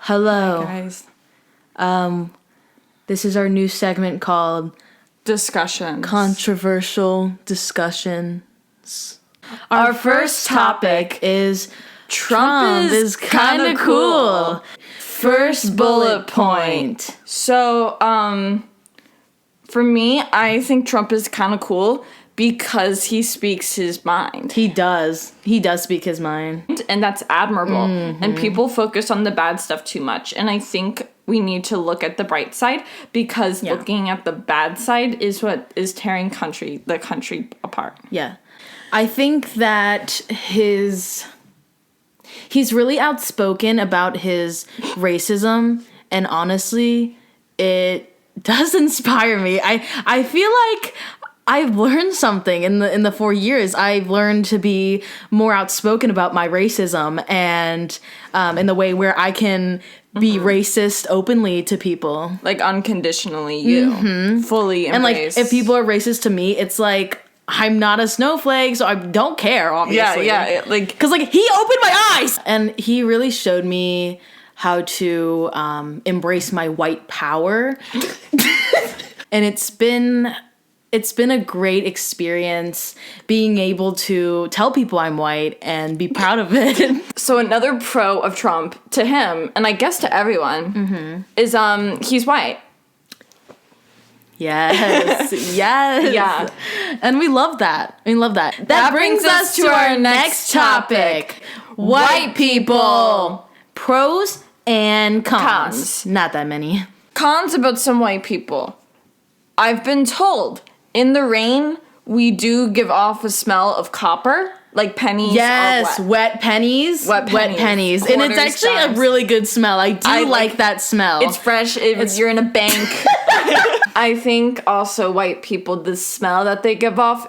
Hello. Hi, guys. This is our new segment called Discussions. Controversial Discussions. Our first topic is Trump is kind of cool. First bullet point. So, for me, I think Trump is kind of cool because he speaks his mind. He does. He does speak his mind. And that's admirable. And people focus on the bad stuff too much. And I think we need to look at the bright side because looking at the bad side is what is tearing the country apart. Yeah. I think that he's really outspoken about his racism, and honestly, it does inspire me. I feel like I've learned something in the 4 years. I've learned to be more outspoken about my racism and in the way where I can be racist openly to people. Like unconditionally, fully embrace. And like if people are racist to me, it's like I'm not a snowflake, so I don't care, obviously. Yeah, like... Because, like, he opened my eyes! And he really showed me how to embrace my white power. And it's been a great experience being able to tell people I'm white and be proud of it. So another pro of Trump to him, and I guess to everyone, is he's white. Yes. Yes. Yeah. And we love that. That brings us to our next topic. White people. Pros and cons. Not that many. Cons about some white people. I've been told in the rain we do give off a smell of copper. Like pennies yes, are wet pennies. Wet pennies. And it's actually a really good smell. I do like that smell. It's fresh. You're in a bank. I think also white people, the smell that they give off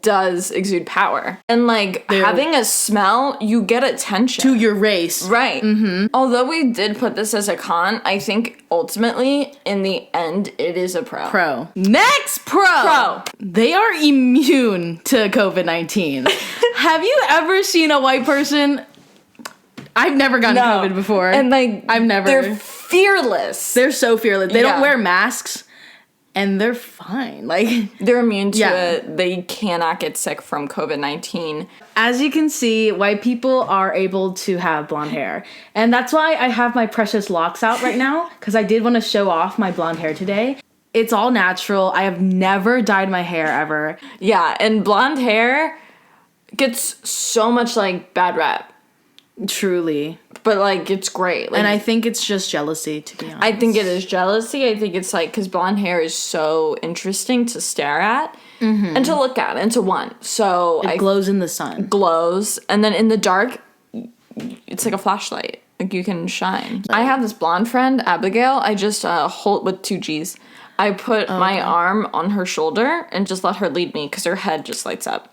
does exude power. And like having a smell, you get attention. To your race. Right. Mm-hmm. Although we did put this as a con, I think ultimately, in the end, it is a pro. Next pro. They are immune to COVID-19. Have you ever seen a white person? I've never gotten COVID before. And like, they're fearless. They're so fearless. They don't wear masks. And they're fine. Like, they're immune to it. They cannot get sick from COVID-19. As you can see, white people are able to have blonde hair. And that's why I have my precious locks out right now. Because I did want to show off my blonde hair today. It's all natural. I have never dyed my hair ever. Yeah, and blonde hair gets so much, like, bad rap. Truly. But, like, it's great. Like, and I think it's just jealousy, to be honest. I think it is jealousy. I think it's, like, because blonde hair is so interesting to stare at and to look at and to want. So it glows in the sun. Glows. And then in the dark, it's like a flashlight. Like, you can shine. I have this blonde friend, Abigail. I just hold with 2 G's. I put my arm on her shoulder and just let her lead me because her head just lights up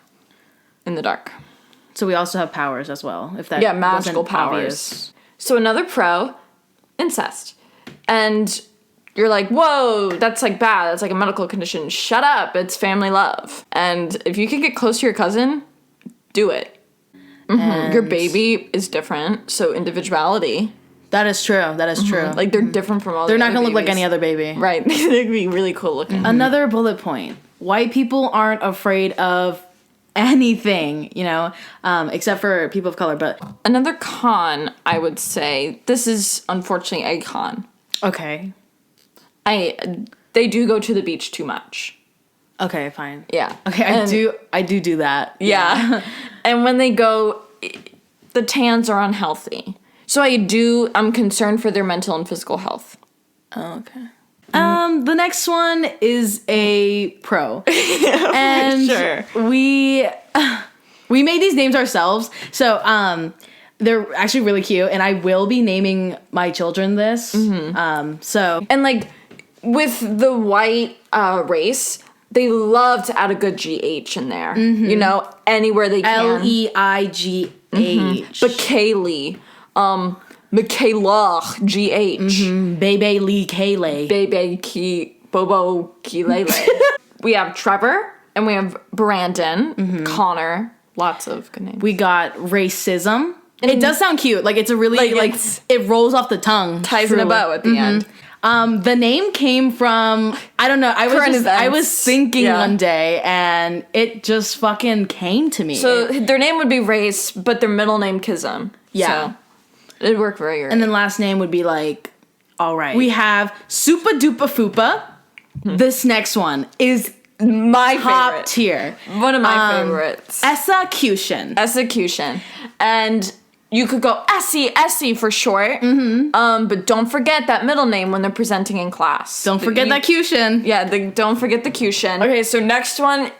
in the dark. So we also have powers as well, if that magical powers. Obvious. So another pro, incest. And you're like, whoa, that's like bad. That's like a medical condition. Shut up. It's family love. And if you can get close to your cousin, do it. Your baby is different, so individuality. That is true. Like, they're different from all They're the not other going to look babies. like any other baby. Right. They'd be really cool looking. Another bullet point. White people aren't afraid of anything, except for people of color. But another con, I would say, this is unfortunately a con. Okay. They do go to the beach too much. Okay, fine. Yeah. Okay, I do that. Yeah. And when they go, the tans are unhealthy. So I'm concerned for their mental and physical health. Oh, okay. The next one is a pro. Yeah, and sure. We made these names ourselves. So, they're actually really cute, and I will be naming my children this. And like with the white race, they love to add a good GH in there. Anywhere they can. Leigh. But Kaylee, Michaela, GH. Bebe Lee Kayleigh. Bobo Kilele. We have Trevor, and we have Brandon, Connor. Lots of good names. We got racism. It does sound cute. Like, it's a really, like it rolls off the tongue. Ties in a bow at the end. The name came from, I don't know, I was thinking one day, and it just fucking came to me. So their name would be Race, but their middle name Kism. Yeah. So it'd work very right. And then last name would be like, all right. We have Supa Dupa Fupa. This next one is my top favorite. tier. One of my favorites. Execution. And you could go Essie for short. But don't forget that middle name when they're presenting in class. Don't forget that Cushion. Yeah, don't forget the Cushion. Okay, so next one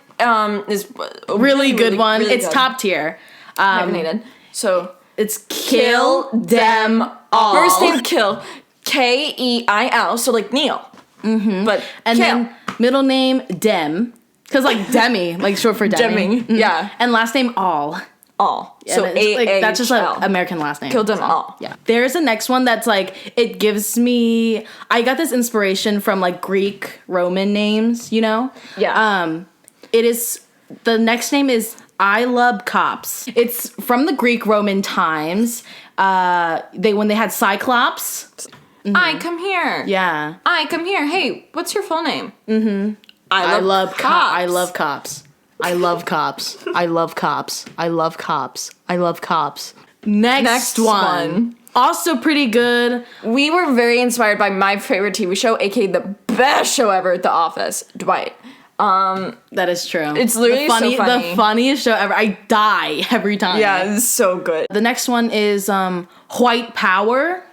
is a really good one. Really it's good. top tier. Hyphenated. So it's Kill Them All. First name Kill. Keil. So like Neil. But and Kill. then middle name Dem. Because like Demi, like short for Demi. Yeah. And last name All. All. So A. That's just an American last name. Kill Them All. Yeah. There's a next one that's like, it gives me, I got this inspiration from like Greek Roman names, you know? Yeah. It is, the next name is I Love Cops. It's from the Greek Roman times. When they had Cyclops. I come here. Yeah. I come here. Hey, what's your full name? I love cops. I love cops. I love cops. I love cops. I love cops. I love cops. Next one. Also pretty good. We were very inspired by my favorite TV show, aka the best show ever at The Office, Dwight. That is true. It's literally so funny. The funniest show ever. I die every time. Yeah, it's so good. The next one is White Power.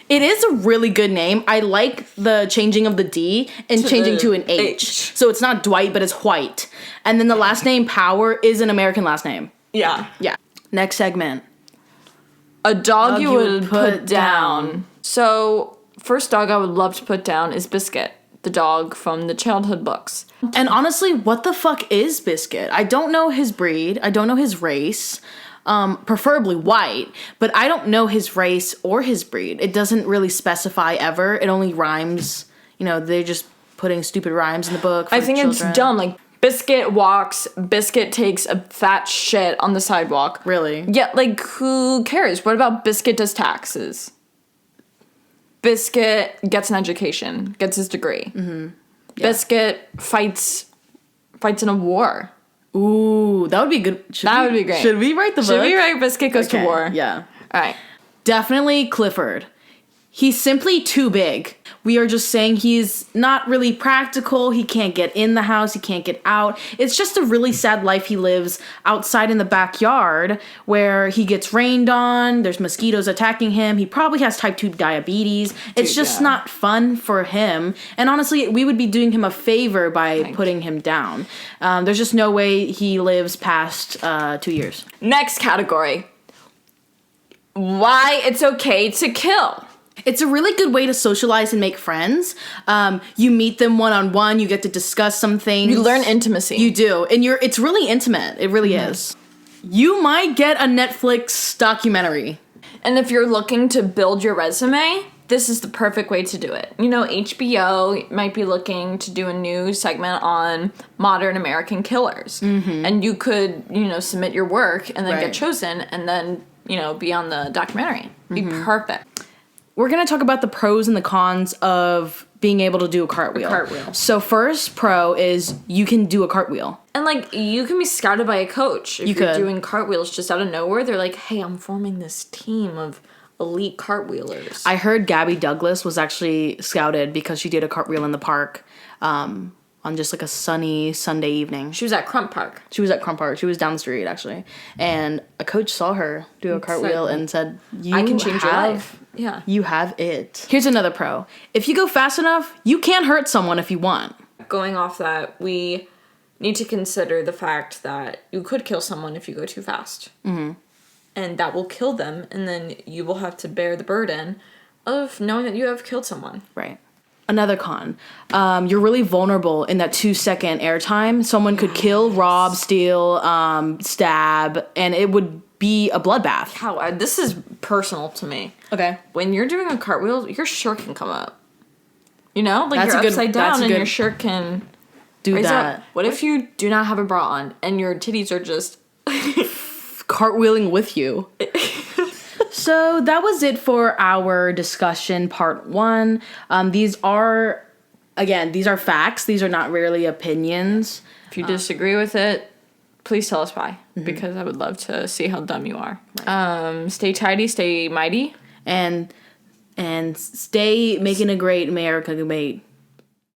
It is a really good name. I like the changing of the D and changing to an H. So it's not Dwight, but it's White. And then the last name Power is an American last name. Yeah. Yeah. Next segment. A dog you would put down. So, first dog I would love to put down is Biscuit, the dog from the childhood books. And honestly, what the fuck is Biscuit? I don't know his breed. I don't know his race. Preferably white, but I don't know his race or his breed. It doesn't really specify ever. It only rhymes. You know, they're just putting stupid rhymes in the book for I think children. it's dumb. Like, Biscuit walks, Biscuit takes a fat shit on the sidewalk. Really? Yeah, like, who cares? What about Biscuit does taxes? Biscuit gets an education, gets his degree. Yeah. Biscuit fights in a war. Ooh, that would be good. That would be great. Should we write the book? Should we write Biscuit Goes to War? Yeah. All right. Definitely Clifford. He's simply too big. We are just saying he's not really practical. He can't get in the house. He can't get out. It's just a really sad life he lives outside in the backyard where he gets rained on. There's mosquitoes attacking him. He probably has type 2 diabetes. It's just not fun for him. And honestly, we would be doing him a favor by putting him down. There's just no way he lives past 2 years. Next category. Why it's okay to kill. It's a really good way to socialize and make friends. You meet them one-on-one. You get to discuss some things. You learn intimacy. You do. And it's really intimate. It really is. You might get a Netflix documentary. And if you're looking to build your resume, this is the perfect way to do it. You know, HBO might be looking to do a new segment on modern American killers. And you could, submit your work and then get chosen and then, be on the documentary. Be perfect. We're going to talk about the pros and the cons of being able to do a cartwheel. So first pro is you can do a cartwheel. And, you can be scouted by a coach. If you're doing cartwheels just out of nowhere, they're like, hey, I'm forming this team of elite cartwheelers. I heard Gabby Douglas was actually scouted because she did a cartwheel in the park on just a sunny Sunday evening. She was at Crump Park. She was down the street, actually. And a coach saw her do a cartwheel and said, I can change your life. Yeah. You have it. Here's another pro. If you go fast enough, you can hurt someone if you want. Going off that, we need to consider the fact that you could kill someone if you go too fast. And that will kill them, and then you will have to bear the burden of knowing that you have killed someone. Right. Another con. You're really vulnerable in that 2-second airtime. Someone could kill, rob, steal, stab, and it would be a bloodbath. How this is personal to me. Okay. When you're doing a cartwheel, your shirt can come up. You're upside down and your shirt can do Raise that. up. What if you do not have a bra on and your titties are just Cartwheeling with you. So that was it for our discussion part 1. These are facts. These are not really opinions. If you disagree with it, please tell us why. Because I would love to see how dumb you are. Right. Stay tidy, stay mighty. And stay making a great America great.